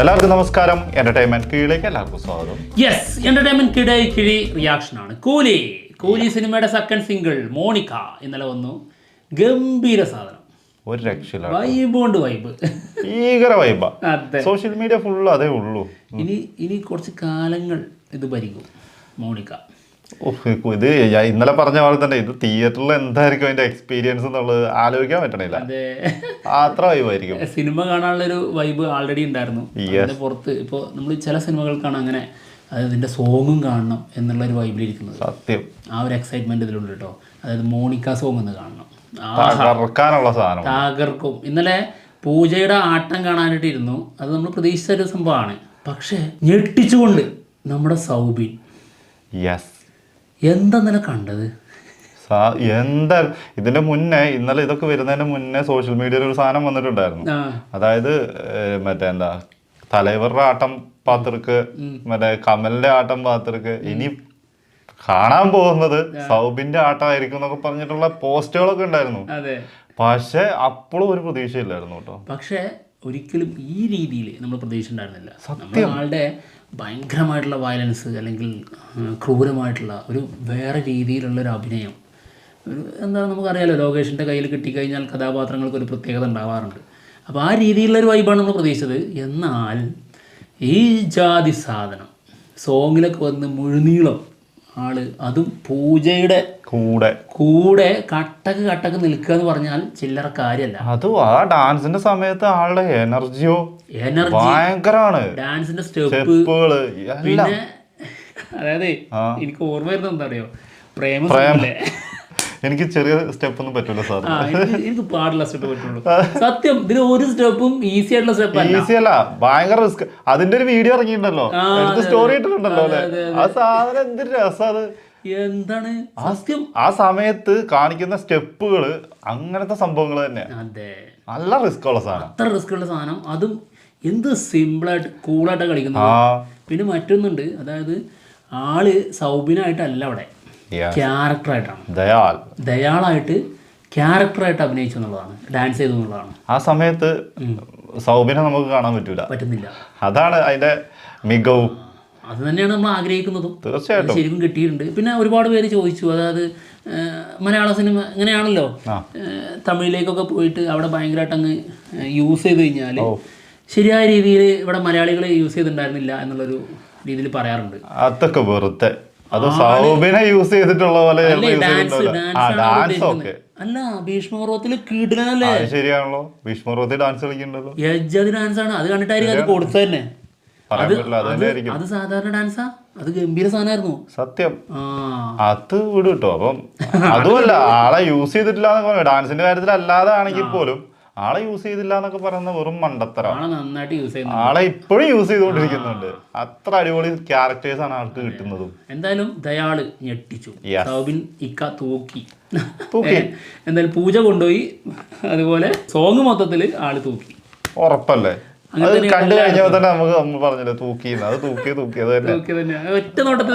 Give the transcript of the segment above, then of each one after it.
എല്ലാവർക്കും നമസ്കാരം. എന്റർടൈൻമെന്റ് കീഴിലേക്ക് എല്ലാവർക്കും സ്വാഗതം. യെസ്, എന്റർടൈൻമെന്റ് കിഴി റിയാക്ഷൻ ആണ്. കൂലി സിനിമയുടെ സെക്കൻഡ് സിംഗിൾ മോണിക്ക ഇന്നലെ വന്നു. ഗംഭീര സാധനം, ഒരു രക്ഷയില്ല. വൈബ് ഭീകര വൈബ. അതെ, സോഷ്യൽ മീഡിയ ഫുള്ള് അതേ ഉള്ളൂ. ഇനി കുറച്ച് കാലങ്ങൾ ഇത് ഭരിക്കും മോണിക്ക. ഇത് ഇന്നലെ പറഞ്ഞ പോലെ തന്നെ ഇത് തിയേറ്ററിൽ എന്തായിരിക്കും അതിന്റെ എക്സ്പീരിയൻസ് എന്നുള്ളത് ആലോചിക്കാൻ പറ്റണില്ല. അത്ര വൈബായിരിക്കും. സിനിമ കാണാനുള്ളൊരു വൈബ് ആൾറെഡി ഉണ്ടായിരുന്നു. അതിന്റെ പുറത്ത് ഇപ്പോൾ നമ്മൾ ചില സിനിമകൾക്കാണ് അങ്ങനെ അതിന്റെ സോങ്ങും കാണണം എന്നുള്ള ഒരു വൈബിലിരിക്കുന്നത്. സത്യം, ആ ഒരു എക്സൈറ്റ്മെന്റ് ഇതിലുണ്ട് കേട്ടോ. അതായത് മോണിക്ക സോങ് എന്ന് കാണണം, സാധനം തകർക്കും. ഇന്നലെ പൂജയുടെ ആട്ടം കാണാനായിട്ട് ഇരുന്നു. അത് നമ്മൾ പ്രതീക്ഷിച്ച ഒരു സംഭവമാണ്. പക്ഷെ ഞെട്ടിച്ചുകൊണ്ട് നമ്മുടെ സൗബിൻ എന്താ ഇന്നലെ കണ്ടത്? എന്താ ഇതിന്റെ മുന്നേ ഇന്നലെ ഇതൊക്കെ വരുന്നതിന് മുന്നേ സോഷ്യൽ മീഡിയയിൽ ഒരു സാധനം വന്നിട്ടുണ്ടായിരുന്നു. അതായത് മറ്റേ എന്താ തലൈവറുടെ ആട്ടം പാത്തിർക്ക്, മറ്റേ കമലിന്റെ ആട്ടം പാത്തിർക്ക്, ഇനി കാണാൻ പോകുന്നത് സൗബിന്റെ ആട്ടമായിരിക്കും എന്നൊക്കെ പറഞ്ഞിട്ടുള്ള പോസ്റ്റുകളൊക്കെ ഉണ്ടായിരുന്നു. പക്ഷെ അപ്പോഴും ഒരു പ്രതീക്ഷയില്ലായിരുന്നു കേട്ടോ. പക്ഷെ ഒരിക്കലും ഈ രീതിയിൽ നമ്മൾ പ്രതീക്ഷ ഉണ്ടായിരുന്നില്ല. ആളുടെ ഭയങ്കരമായിട്ടുള്ള വയലൻസ് അല്ലെങ്കിൽ ക്രൂരമായിട്ടുള്ള ഒരു വേറെ രീതിയിലുള്ള ഒരു അഭിനയം, ഒരു എന്താ നമുക്കറിയാലോ, ലോകേഷിൻ്റെ കയ്യിൽ കിട്ടിക്കഴിഞ്ഞാൽ കഥാപാത്രങ്ങൾക്ക് ഒരു പ്രത്യേകത ഉണ്ടാവാറുണ്ട്. അപ്പോൾ ആ രീതിയിലുള്ളൊരു വൈബാണ് നമ്മൾ പ്രതീക്ഷിച്ചത്. എന്നാൽ ഈ ജാതി സാധനം സോങ്ങിലൊക്കെ വന്ന് മുഴുനീളം ആള്, അതും പൂജയുടെ കൂടെ കട്ടക്ക് നിൽക്കുക എന്ന് പറഞ്ഞാൽ ചില്ലറ കാര്യമല്ല. അതും ആ ഡാൻസിന്റെ സമയത്ത് ആളുടെ എനർജി ഭയങ്കരമാണ്. ഡാൻസിന്റെ സ്റ്റെപ്പുകള്, പിന്നെ അതായത് എനിക്ക് ഓർമ്മ വരുന്നത് എന്താ അറിയോ, പ്രേമല്ലേ. എനിക്ക് ചെറിയ സ്റ്റെപ്പ് ഒന്നും പറ്റൂല സാർ, എനിക്ക് പാടില്ല സ്റ്റെപ്പ് പറ്റുള്ളൂ. സത്യം, ഇതിന് ഒരു സ്റ്റെപ്പും ഈസി ആയിട്ടുള്ള സ്റ്റെപ്പ് ഈസി അല്ല, ഭയങ്കര റിസ്ക്. അതിന്റെ ഒരു വീഡിയോ ഇറങ്ങിയിട്ടുണ്ടല്ലോ, സ്റ്റോറി ഇട്ടിട്ടുണ്ടല്ലോ അല്ലെ, ആ സാധനം എന്തൊരു രസം. അത് എന്താണ് സത്യം, ആ സമയത്ത് കാണിക്കുന്ന സ്റ്റെപ്പുകള് അങ്ങനത്തെ സംഭവങ്ങൾ തന്നെ. അതെ, നല്ല റിസ്ക് ഉള്ള സാധനം, അത്ര റിസ്ക് ഉള്ള സാധനം. അതും എന്ത് സിമ്പിളായിട്ട് കൂളായിട്ട് കളിക്കുന്നത്. പിന്നെ മറ്റൊന്നുണ്ട്, അതായത് ആള് സൗബിനായിട്ടല്ല അവിടെ, ക്യാരക്ടറായിട്ടാണ്, ദയാളായിട്ട് ക്യാരക്ടറായിട്ട് അഭിനയിച്ചു എന്നുള്ളതാണ്, ഡാൻസ് ചെയ്തു എന്നുള്ളതാണ്. ആ സമയത്ത് സൗബിനെ നമുക്ക് കാണാൻ പറ്റുന്നില്ല. അതാണ് അതിന്റെ മികവും. അത് തന്നെയാണ് നമ്മൾ ആഗ്രഹിക്കുന്നതും. തീർച്ചയായിട്ടും ശരിക്കും കിട്ടിയിട്ടുണ്ട്. പിന്നെ ഒരുപാട് പേര് ചോദിച്ചു, അതായത് മലയാള സിനിമ ഇങ്ങനെയാണല്ലോ, തമിഴിലേക്കൊക്കെ പോയിട്ട് അവിടെ ഭയങ്കരമായിട്ട് അങ്ങ് യൂസ് ചെയ്ത് കഴിഞ്ഞാൽ ശരിയായ രീതിയിൽ ഇവിടെ മലയാളികളെ യൂസ് ചെയ്തിട്ടുണ്ടായിരുന്നില്ല എന്നുള്ളൊരു രീതിയിൽ പറയാറുണ്ട്. അതൊക്കെ വെറുതെ, അത് സൗബിനെ യൂസ് ചെയ്തിട്ടുള്ള പോലെ അല്ല. ഭീഷ്മപർവ്വത്തിൽ കീടനല്ലേ, ശരിയാണല്ലോ, ഭീഷ്മപർവ്വത്തിൽ ഡാൻസ് കളിക്കണ്ടല്ലോ, യജ്ജാതി ഡാൻസ് ആണ്. അത് കണ്ടിട്ടായിരിക്കും അത് കൊടുത്തത് തന്നെ. അത് സാധാരണ ഡാൻസാ, അത് ഗംഭീര സാധനമായിരുന്നു സത്യം. അത് വിടും കേട്ടോ. അപ്പം അതുമല്ല, ആളെ യൂസ് ചെയ്തിട്ടില്ല എന്നൊക്കെ, ഡാൻസിന്റെ കാര്യത്തിൽ അല്ലാതെ ആണെങ്കിൽ പോലും ആളെ യൂസ് ചെയ്തില്ല എന്നൊക്കെ പറയുന്ന വെറും മണ്ടത്തരാണ്. നന്നായിട്ട് യൂസ് ചെയ്യുന്നു, ആളെ ഇപ്പോഴും യൂസ് ചെയ്തുകൊണ്ടിരിക്കുന്നുണ്ട്. അത്ര അടിപൊളി ക്യാരക്ടേഴ്സ് ആണ് ആൾക്ക് കിട്ടുന്നതും. എന്തായാലും ദയാള് ഞെട്ടിച്ചു, സൗബിൻ ഇക്ക തൂക്കി. എന്തായാലും പൂജ കൊണ്ടുപോയി, അതുപോലെ സോങ് മൊത്തത്തില് ആള് തൂക്കി, ഉറപ്പല്ലേ. അത് കണ്ടു കഴിഞ്ഞാൽ തന്നെ നമുക്ക് പറഞ്ഞില്ലേ തൂക്കിയെന്ന്, അത് തൂക്കിയത് തന്നെ ഒറ്റ നോട്ടത്തിൽ.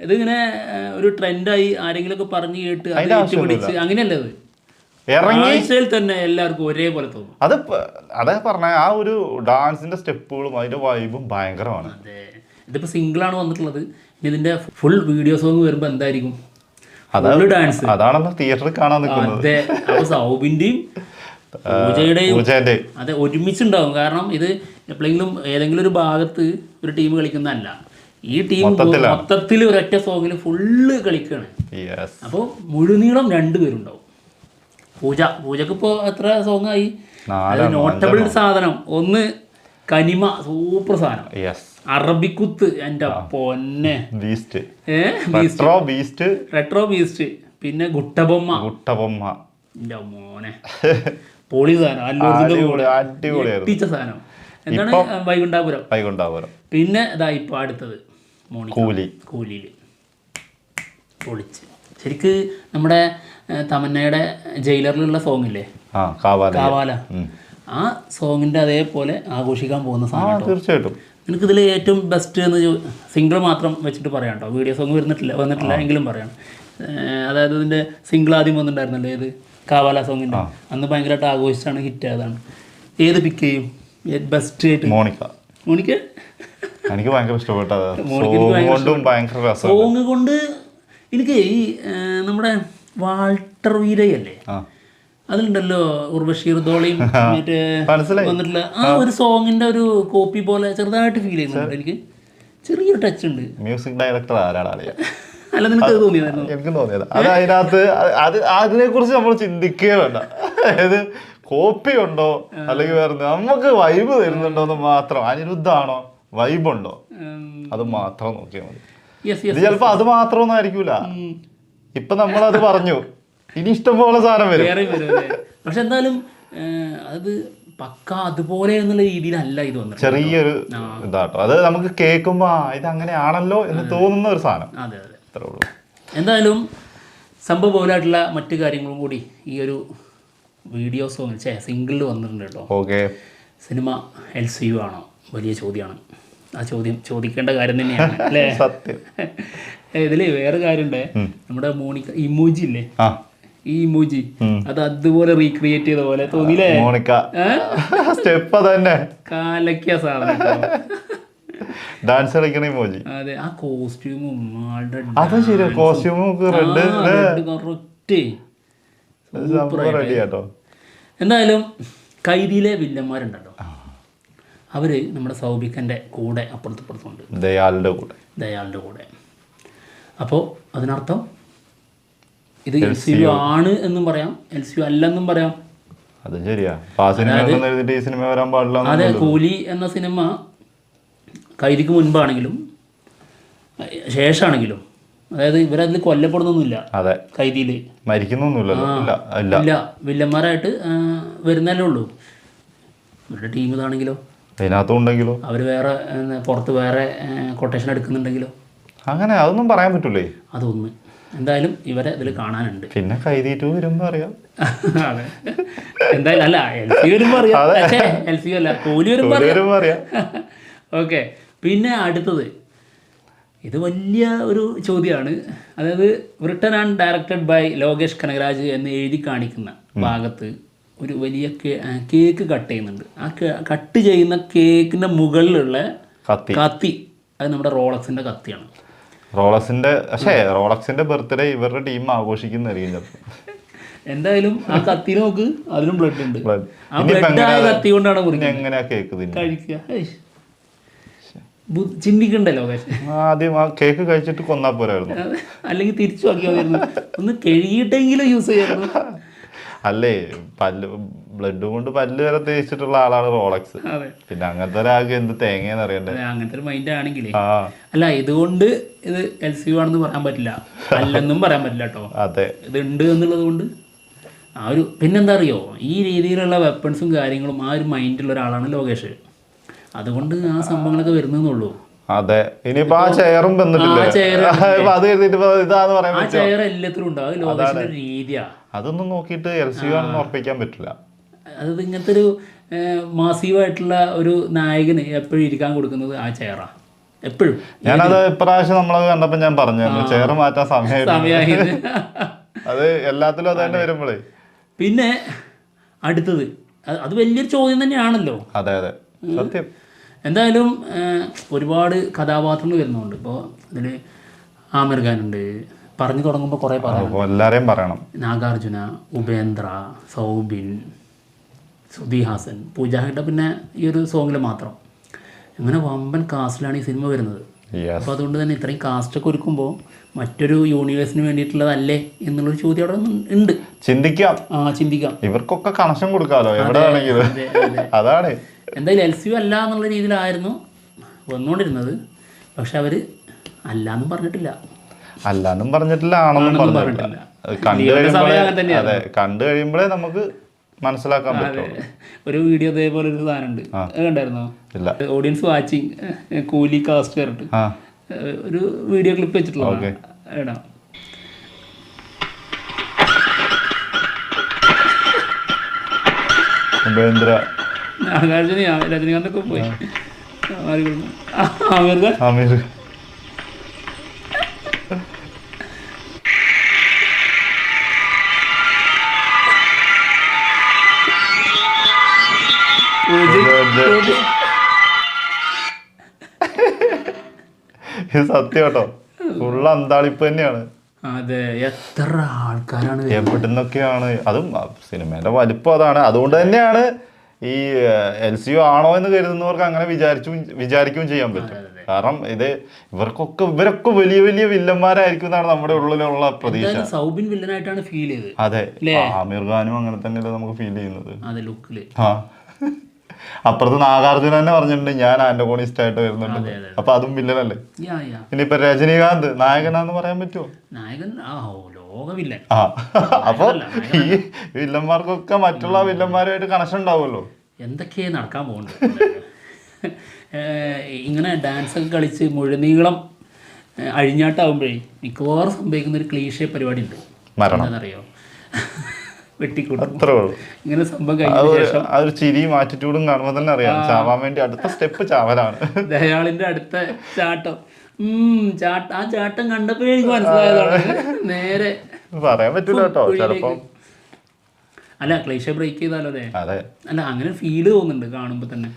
ഇതിങ്ങനെ ഒരു ട്രെൻഡായി ആരെങ്കിലും ഒക്കെ പറഞ്ഞു കേട്ട് പിടിച്ച് അങ്ങനെയല്ലേ, അത് ഇറങ്ങിയിൽ തന്നെ എല്ലാവർക്കും ഒരേപോലെ തോന്നും. അതേ പറഞ്ഞ ആ ഒരു ഡാൻസിന്റെ സ്റ്റെപ്പുകളും അതിന്റെ വൈബും ഭയങ്കരമാണ്. ഇതിപ്പോ സിംഗിളാണ് വന്നിട്ടുള്ളത്. ഇനി ഇതിന്റെ ഫുൾ വീഡിയോ സോങ് വരുമ്പോ എന്തായിരിക്കും ഡാൻസ്, അതാണല്ലോ തിയേറ്ററിൽ കാണാൻ നിൽക്കുന്നത്. അതെ, അപ്പൊ സൗബിന്റെയും പൂജയുടെയും അതെ ഒരുമിച്ചുണ്ടാവും. കാരണം ഇത് എപ്പോഴെങ്കിലും ഏതെങ്കിലും ഒരു ഭാഗത്ത് ഒരു ടീം കളിക്കുന്നതല്ല, ഈ ടീം മൊത്തത്തിൽ ഒരൊറ്റ സോങ്ങിൽ ഫുള്ള് കളിക്കുകയാണ്. അപ്പോൾ മുഴുനീളം രണ്ടുപേരുണ്ടാവും. പൂജക്ക് ഇപ്പോൾ എത്ര സോങ് ആയി? നോട്ടബിൾ സാധനം ഒന്ന് കനിമ, സൂപ്പർ സാധനം. അറബിക്കുത്ത്, എൻ്റെ പൊന്നെ, റെട്രോ ബീസ്റ്റ്, പിന്നെ ഗുട്ടബൊമ്മ, എൻ്റെ മോനെ പൊളി സാധനം, അടിപൊളിച്ച സാധനം. എന്താണ് വൈകുണ്ഠാപുരം. പിന്നെ ഇതാ ഇപ്പൊ അടുത്തത് കൂലിയിൽ പൊളിച്ച്. ശരിക്ക് നമ്മുടെ തമന്നയുടെ ജയിലറിലുള്ള സോങ് ഇല്ലേ, കാവാല, ആ സോങ്ങിന്റെ അതേപോലെ ആഘോഷിക്കാൻ പോകുന്ന സാധനം. തീർച്ചയായിട്ടും എനിക്കിതിൽ ഏറ്റവും ബെസ്റ്റ് എന്ന് സിംഗിൾ മാത്രം വെച്ചിട്ട് പറയാം കേട്ടോ. വീഡിയോ സോങ് വന്നിട്ടില്ല എങ്കിലും പറയാം. അതായത് ഇതിൻ്റെ സിംഗിൾ ആദ്യം വന്നിട്ടുണ്ടായിരുന്നല്ലോ, ഏത് കാവാല സോങ്ങിൻ്റെ, അന്ന് ഭയങ്കരമായിട്ട് ആഘോഷിച്ചാണ് ഹിറ്റ് ആയതാണ്. ഏത് പിക്ക് ചെയ്യും? ബെസ്റ്റ് ആയിട്ട് മോണിക്ക എനിക്ക് ഭയങ്കര ഇഷ്ടപ്പെട്ടത്. കൊണ്ടും ഭയങ്കര രസം. സോങ് കൊണ്ട് എനിക്ക് ഈ നമ്മുടെ വാൾട്ടർ വീരയല്ലേ അതിലുണ്ടല്ലോ ഉർവശീർ ധോളിയും മറ്റേ വന്നിട്ടുള്ള ആ ഒരു സോങ്ങിന്റെ ഒരു കോപ്പി പോലെ ചെറുതായിട്ട് ഫീൽ ചെയ്യുന്നുണ്ട് എനിക്ക്. ചെറിയൊരു ടച്ച് ഉണ്ട്. മ്യൂസിക് ഡയറക്ടർ ആരാണ് അറിയാം? അല്ല നിനക്ക് തോന്നിയതായിരുന്നു? എനിക്ക് തോന്നിയത് അത് അതിനകത്ത് അതിനെ കുറിച്ച് നമ്മൾ ചിന്തിക്കുകയേ വേണ്ട. അതായത് കോപ്പി ഉണ്ടോ അല്ലെങ്കിൽ വേറെ നമുക്ക് വൈബ് തരുന്നുണ്ടോന്ന് മാത്രം. അനിരുദ്ധാണോ വൈബുണ്ടോ അത് മാത്രം നോക്കിയാൽ മതി. ഇത് ചിലപ്പോ അത് മാത്രമൊന്നും ആയിരിക്കൂല. ഇപ്പൊ നമ്മളത് പറഞ്ഞു, ഇനി ഇഷ്ടംപോലെ സാധനം വരും. പക്ഷെ എന്തായാലും അത് പക്ക അതുപോലെ എന്നുള്ള രീതിയിലല്ല ഇത് വന്നത്. ചെറിയൊരു ഇതാട്ടോ അത് നമുക്ക് കേൾക്കുമ്പോ ഇത് അങ്ങനെയാണല്ലോ എന്ന് തോന്നുന്ന ഒരു സാധനം. അതെ അതെ അത്രേ ഉള്ളൂ. എന്തായാലും സംഭവപോലായിട്ടുള്ള മറ്റു കാര്യങ്ങളും കൂടി ഈ ഒരു വീഡിയോ സോങ് സിംഗിളിൽ വന്നിട്ടുണ്ട് കേട്ടോ. ഓക്കെ. സിനിമ LCU ആണോ? വലിയ ചോദ്യമാണ്. ആ ചോദ്യം ചോദിക്കേണ്ട കാര്യം തന്നെയാണ് അല്ലേ? സത്യം. ഇതില് വേറെ കാര്യമുണ്ട്. നമ്മുടെ മോണിക്ക ഇമോജി ഇല്ലേ, ഈ ഇമോജി അത് അതുപോലെ റീക്രിയേറ്റ് ചെയ്ത പോലെ തോന്നിയില്ലേ? മോണിക്ക സ്റ്റെപ്പ് തന്നെ കാലക്കിയ സാധനം. ഡാൻസ് കളിക്കണ ഇമോജി. അതെ, ആ കോസ്റ്റ്യൂമും ആളുടെ കോസ്റ്റ്യൂമും കറക്റ്റ് എന്തായാലും കൈദിയിലെ വില്ലന്മാരുണ്ടല്ലോ, അവര് നമ്മുടെ സൗബിക്കൻ്റെ കൂടെ അപ്പുറത്തുണ്ട്, ദയാളുടെ കൂടെ. അപ്പോൾ അതിനർത്ഥം ഇത് LCU ആണ് എന്നും പറയാം, LCU അല്ലെന്നും പറയാം. അത് ശരിയാ. അതെ, കൂലി എന്ന സിനിമ കൈദിക്ക് മുൻപാണെങ്കിലും ശേഷമാണെങ്കിലും, അതായത് ഇവരതിൽ കൊല്ലപ്പെടുന്നൊന്നുമില്ല. അതെ, കൈദിയില് മരിക്കുന്നൊന്നുമില്ല. വില്ലന്മാരായിട്ട് വരുന്നല്ലേ ഉള്ളൂ. ഇവരുടെ ടീം ഇതാണെങ്കിലോ, അതിനകത്തുണ്ടെങ്കിലോ, അവർ വേറെ പുറത്ത് വേറെ കൊട്ടേഷൻ എടുക്കുന്നുണ്ടെങ്കിലോ, അങ്ങനെ അതൊന്നും പറയാൻ പറ്റൂലേ. അതൊന്ന് എന്തായാലും ഇവരെ ഇതിൽ കാണാനുണ്ട്. പിന്നെ കൈദി 2 വരുമ്പോ അറിയാം. അതെ, എന്തായാലും അല്ല LCU വരുമ്പോ അറിയാം. LCU അല്ല, കൂലി വരുമ്പോ അറിയാം. ഓക്കെ. പിന്നെ അടുത്തത്, ഇത് വലിയ ഒരു ചോദ്യമാണ്. അതായത് written and directed by Lokesh Kanagaraj എന്ന് എഴുതി കാണിക്കുന്ന ഭാഗത്ത് ഒരു വലിയ കേക്ക് കട്ട് ചെയ്യുന്നുണ്ട്. ആ കട്ട് ചെയ്യുന്ന കേക്കിൻ്റെ മുകളിലുള്ള കത്തി അത് നമ്മുടെ റോളക്സിൻ്റെ കത്തിയാണ്. റോളക്സിന്റെ ബർത്ത്ഡേ ഇവരുടെ ടീം ആഘോഷിക്കുന്നതായിരിക്കും. എന്തായാലും ആ കത്തി നോക്ക്, അതിലും ബ്ലഡ് ഉണ്ട്. ആ ബ്ലഡ് ആയ കത്തി കൊണ്ടാണ് കഴിക്കുക. ചിന്തിക്കണ്ടേ ലോകേഷ്? ആദ്യം ആ കേക്ക് കഴിച്ചിട്ട് കൊന്നാ പോരായിരുന്നു, അല്ലെങ്കിൽ തിരിച്ചു ആക്കിയായിരുന്നു. ഒന്ന് കഴുകിയിട്ടെങ്കിലും യൂസ് ചെയ്യായിരുന്നു. അല്ലേ, ബ്ലഡ് കൊണ്ട് പല്ല് വരെ തേച്ചിട്ടുള്ള ആളാണ് റോളക്സ്. പിന്നെ അങ്ങനത്തെ ഒരാൾക്ക് എന്ത് തേങ്ങയെന്ന് അറിയണ്ടേ? അങ്ങനത്തെ ഒരു മൈൻഡ് ആണെങ്കിലേ അല്ല, ഇതുകൊണ്ട് ഇത് LCU ആണെന്ന് പറയാൻ പറ്റില്ല, അല്ലെന്നും പറയാൻ പറ്റില്ല കേട്ടോ. അതെ, ഇത് ഉണ്ട് എന്നുള്ളത് കൊണ്ട് ആ ഒരു, പിന്നെന്താ അറിയോ, ഈ രീതിയിലുള്ള വെപ്പൺസും കാര്യങ്ങളും ആ ഒരു മൈൻഡുള്ള ഒരാളാണ് ലോകേഷ്. അതുകൊണ്ട് ആ സംഭവങ്ങളൊക്കെ വരുന്നുള്ളൂ. അതെ, ഇനിയിപ്പോ ആ ചെയറും വന്നിട്ടില്ല. ആ ചെയർ എല്ലാത്തിലും ഉണ്ടാവും. അത് ലോകേഷിന്റെ രീതിയാ. അതൊന്നും നോക്കിയിട്ട് LCU ആണെന്ന് ഉറപ്പിക്കാൻ പറ്റില്ല. അതായത് ഇങ്ങനത്തെ ഒരു മാസീവായിട്ടുള്ള ഒരു നായകന് എപ്പോഴും ഇരിക്കാൻ കൊടുക്കുന്നത് ആ ചെയറാ. എപ്പോഴും ഞാനത് ഇപ്രാവശ്യം നമ്മളത് കണ്ടപ്പോ ഞാൻ പറഞ്ഞു ചെയർ മാറ്റാൻ സമയമായി. അത് എല്ലാത്തിലും അത് തന്നെ വരുമ്പോഴേ. പിന്നെ അടുത്തത്, അത് വലിയൊരു ചോദ്യം തന്നെയാണല്ലോ. അതെ അതെ, സത്യം. എന്തായാലും ഒരുപാട് കഥാപാത്രങ്ങൾ വരുന്നുണ്ട്. ഇപ്പോൾ ഇതിൽ ആമിർ ഖാൻ ഉണ്ട്, പറഞ്ഞു തുടങ്ങുമ്പോൾ കുറേ എല്ലാവരെയും പറയണം. നാഗാർജുന, ഉപേന്ദ്ര, സൗബിൻ, ശ്രുതി ഹാസൻ, പൂജ ഹെഗ്ഡെ പിന്നെ ഈ ഒരു സോങ്ങിൽ മാത്രം. അങ്ങനെ വമ്പൻ കാസ്റ്റിലാണ് ഈ സിനിമ വരുന്നത്. അപ്പോൾ അതുകൊണ്ട് തന്നെ ഇത്രയും കാസ്റ്റൊക്കെ ഒരുക്കുമ്പോൾ മറ്റൊരു യൂണിവേഴ്സിന് വേണ്ടിയിട്ടുള്ളതല്ലേ എന്നുള്ളൊരു ചോദ്യം അവിടെ ഉണ്ട്. ചിന്തിക്കാം. ഇവർക്കൊക്കെ കണക്ഷൻ കൊടുക്കാമല്ലോ എവിടെ ആണെങ്കിലും. അതാണ്. എന്തായാലും LCU അല്ല എന്നുള്ള രീതിയിലായിരുന്നു വന്നുകൊണ്ടിരുന്നത്. പക്ഷെ അവർ അല്ലാന്നും പറഞ്ഞിട്ടില്ല, ആണെന്നും പറഞ്ഞിട്ടില്ല. കണ്ടു കഴിയുമ്പോഴേ നമുക്ക് മനസ്സിലാക്കാൻ പറ്റും. ഒരു വീഡിയോ ഇതേപോലെ ഒരു സാധനം ഉണ്ട്, അത് കണ്ടായിരുന്നോ? ഓഡിയൻസ് വാച്ചിങ് കൂലി കാസ്റ്റ് പറഞ്ഞിട്ട് ഒരു വീഡിയോ ക്ലിപ്പ് വെച്ചിട്ടുള്ള ഇടാം. നാഗാർജുന, രജനീകാന്തൊക്കെ പോയി. ആമിർ ഖാൻ ഇത് സത്യം കേട്ടോ, ഫുള്ള് അന്താളിപ്പ് തന്നെയാണ്. അതെ, എത്ര ആൾക്കാരാണ് എവിടുന്നൊക്കെയാണ്. അതും സിനിമേന്റെ വലിപ്പം അതാണ്. അതുകൊണ്ട് തന്നെയാണ് ഈ LCU ആണോ എന്ന് കരുതുന്നവർക്ക് അങ്ങനെ വിചാരിക്കുകയും ചെയ്യാൻ പറ്റും. കാരണം ഇവരൊക്കെ വലിയ വലിയ വില്ലന്മാരായിരിക്കും എന്നാണ് നമ്മുടെ ഉള്ളിലുള്ള പ്രതീക്ഷ. സൗബിൻ വില്ലനായിട്ടാണ് ഫീൽ ചെയ്തത്. അതെ, ആമിർ ഖാനും അങ്ങനെ തന്നെയല്ലേ നമുക്ക് ഫീൽ ചെയ്യുന്നത്. അതെ, ലുക്കില്. ആ, അപ്പുറത്ത് നാഗാർജുന തന്നെ പറഞ്ഞിട്ടുണ്ട് ഞാൻ ആന്റഗോണിസ്റ്റ് ആയിട്ട് വരുന്നുണ്ട്. അപ്പൊ അതും വില്ലനല്ലേ. ഇനിയിപ്പൊ രജനീകാന്ത് നായകനാന്ന് പറയാൻ പറ്റുമോ? നായകൻ ലോകവില്ലൻ. ആ, അപ്പൊ ഈ വില്ലന്മാർക്കൊക്കെ മറ്റുള്ള വില്ലന്മാരുമായിട്ട് കണക്ഷൻ ഉണ്ടാവുമല്ലോ. എന്തൊക്കെയാ നടക്കാൻ പോകുന്നുണ്ട്. ഇങ്ങനെ ഡാൻസ് ഒക്കെ കളിച്ച് മുഴുനീളം അഴിഞ്ഞാട്ടാവുമ്പോഴേ മിക്കവാറും സംഭവിക്കുന്ന ഒരു ക്ലീഷേ പരിപാടി ഉണ്ട്. എന്താണെന്നറിയോ? വെട്ടിക്കൂട്ടും. ഇങ്ങനെ സംഭവം കഴിഞ്ഞ ശേഷം ആ ഒരു ചിരിയും ആറ്റിറ്റ്യൂഡും കാണുമ്പോൾ തന്നെ അറിയാം ചാവാൻ വേണ്ടി അടുത്ത സ്റ്റെപ്പ് ചാവലാണ്. ദയാളിന്റെ അടുത്ത ചാട്ടം. ആ ചാട്ടം കണ്ടപ്പോഴേ എനിക്ക് മനസ്സിലായതാണ്. നേരെ പറയാൻ പറ്റൂല കേട്ടോ ചിലപ്പോ. അല്ല, ക്ലീഷ ബ്രേക്ക് ചെയ്താലോ? അതെ, അല്ല അങ്ങനെ ഫീല് തോന്നുന്നുണ്ട് കാണുമ്പോ തന്നെ.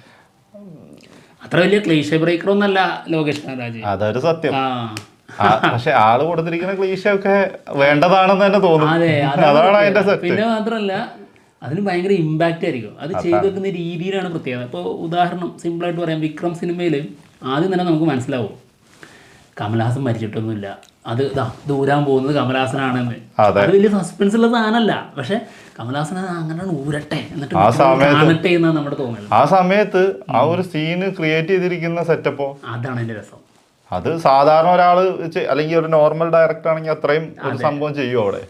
അത്ര വലിയ ക്ലീഷ ബ്രേക്കർ ഒന്നല്ല ലോകേഷ് കനകരാജ്. അതൊരു സത്യം. പക്ഷെ ആള് കൊടുത്തിരിക്കുന്ന ക്ലീഷ ഒക്കെ വേണ്ടതാണെന്ന് തന്നെ തോന്നുന്നു. അതാണ് അതിന്റെ സത്യം. പിന്നെ മാത്രമല്ല അതിന് ഭയങ്കര ഇമ്പാക്റ്റ് ആയിരിക്കും. അത് ചെയ്തു വെക്കുന്ന രീതിയിലാണ് പ്രത്യേകത. ഇപ്പോൾ ഉദാഹരണം സിമ്പിളായിട്ട് പറയാം, വിക്രം സിനിമയിൽ ആദ്യം തന്നെ നമുക്ക് മനസ്സിലാവും കമൽഹാസൻ മരിച്ചിട്ടൊന്നുമില്ല, അത് ദൂരാൻ പോകുന്നത് കമൽഹാസനാണെന്ന്. അത് വലിയ സസ്പെൻസ് ഉള്ള സാധനമല്ല, പക്ഷെ കമൽഹാസൻ അങ്ങനെ ഊരട്ടെ എന്നിട്ട് കാണട്ടെ എന്നാണ് നമ്മുടെ തോന്നൽ. ആ സമയത്ത് ആ ഒരു സീന് ക്രിയേറ്റ് ചെയ്തിരിക്കുന്ന സെറ്റപ്പോ അതാണ് അതിന്റെ രസം. അത് സാധാരണ ഒരാള് അല്ലെങ്കിൽ ഒരു നോർമൽ ഡയറക്ടർ ആണെങ്കിൽ അത്രയും ഒരു സംഭവം ചെയ്യും അവിടെ.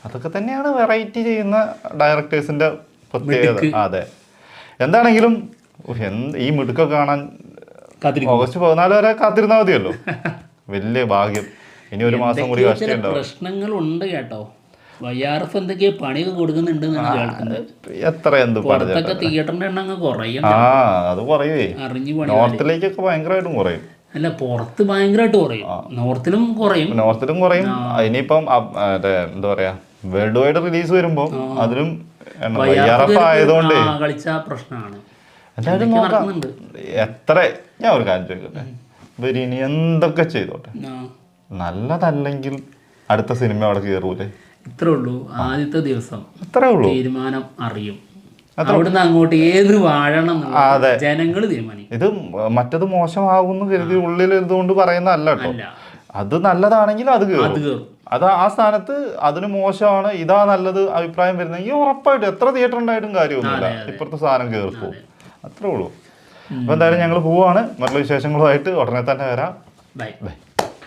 അതൊക്കെ തന്നെയാണ് വെറൈറ്റി ചെയ്യുന്ന ഡയറക്ടേഴ്സിന്റെ പ്രത്യേകത. അതെ, എന്താണെങ്കിലും ഈ മിടുക്കൊക്കെ കാണാൻ ഓഗസ്റ്റ് 14 വരെ കാത്തിരുന്നാൽ മതിയല്ലോ. വലിയ ഭാഗ്യം. ഇനി ഒരു മാസം കൂടി കഷ്ടമുണ്ടാവും. പ്രശ്നങ്ങളുണ്ട് കേട്ടോ. YRF എന്തൊക്കെയോ പണിയൊക്കെ കൊടുക്കുന്നുണ്ട് എന്ത് തിയേറ്ററിന്റെ എണ്ണം കുറയും. അത് കുറയേ, നോർത്തിലേക്കൊക്കെ ഭയങ്കരമായിട്ടും കുറയും. അല്ല, പുറത്ത് ഭയങ്കരമായിട്ട് കുറയും, നോർത്തിലും കുറയും. ഇനിയിപ്പം എന്താ പറയാ, വേൾഡ് വൈഡ് റിലീസ് വരുമ്പോ അതിലും ആയതുകൊണ്ട് കളിച്ച പ്രശ്നമാണ്. എന്തായാലും നോക്കാം. ഞാൻ ഒരു കാര്യം ചോദിക്കട്ടെ, ഇവര് ഇനി എന്തൊക്കെ ചെയ്തോട്ടെ, നല്ലതല്ലെങ്കിൽ അടുത്ത സിനിമ അവിടെ കയറൂലേ? ഇത്രേ ഉള്ളൂ. ആദ്യത്തെ ദിവസം തീരുമാനം അറിയും. അവിടുന്ന് അങ്ങോട്ട് ഏത് വാഴണം ജനങ്ങൾ തീരുമാനിക്കും. ഇത് മറ്റത് മോശമാകുന്നു കരുതി ഉള്ളിൽ ഇതുകൊണ്ട് പറയുന്നതല്ല കേട്ടോ. അത് നല്ലതാണെങ്കിൽ അത് കയറും. അത് ആ സ്ഥാനത്ത് അതിന് മോശമാണ് ഇതാ നല്ലത് അഭിപ്രായം വരുന്നെങ്കിൽ ഉറപ്പായിട്ടും എത്ര തിയേറ്റർ ഉണ്ടായിട്ടും കാര്യമൊന്നുമില്ല, ഇപ്പുറത്തെ സാധനം കയറി പോകും. അത്രേ ഉള്ളൂ. അപ്പൊ എന്തായാലും ഞങ്ങൾ പോവാണ്. മറ്റുള്ള വിശേഷങ്ങളുമായിട്ട് ഉടനെ തന്നെ വരാം. ബൈ.